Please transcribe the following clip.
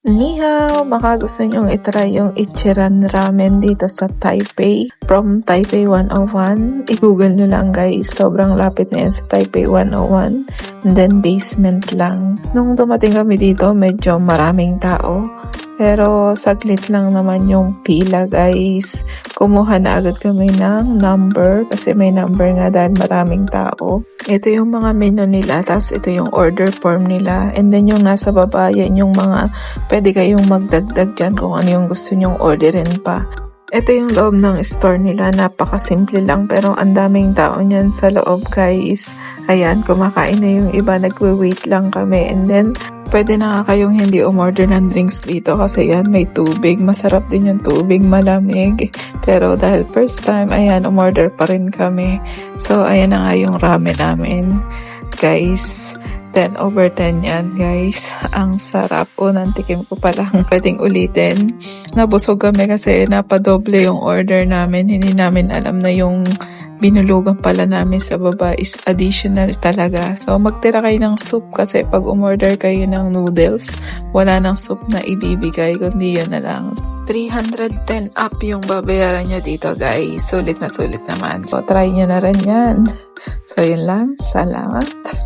Ni hao! Baka gusto nyong itry yung Ichiran Ramen dito sa Taipei. From Taipei 101. I-google nyo lang guys. Sobrang lapit na yan sa Taipei 101. And then basement lang. Nung dumating kami dito, medyo maraming tao. Pero saglit lang naman yung pila guys. Kumuha na agad kami ng number kasi may number nga dahil maraming tao. Ito yung mga menu nila, tapos ito yung order form nila. And then yung nasa baba, yan yung mga pwede kayong magdagdag dyan kung ano yung gusto nyong orderin pa. Ito yung loob ng store nila, napakasimple lang pero ang daming tao niyan sa loob guys. Ayan, kumakain na yung iba, nagwe-wait lang kami. And then, pwede na nga kayong hindi umorder ng drinks dito kasi yan, may tubig. Masarap din yung tubig, malamig. Pero dahil first time, ayan, umorder pa rin kami. So, ayan na nga yung ramen namin. Guys, 10 over 10 yan guys. Ang sarap. Unang tikim ko pa lang. Pwedeng ulitin. Nabusog kami kasi napadoble yung order namin. Hindi namin alam na yung binulugan pala namin sa baba is additional talaga. So magtira kayo ng soup kasi pag umorder kayo ng noodles, wala ng soup na ibibigay kundi yun na lang. 310 up yung babayaran nyo dito guys. Sulit na sulit naman. So try nyo na rin yan. So yun lang. Salamat.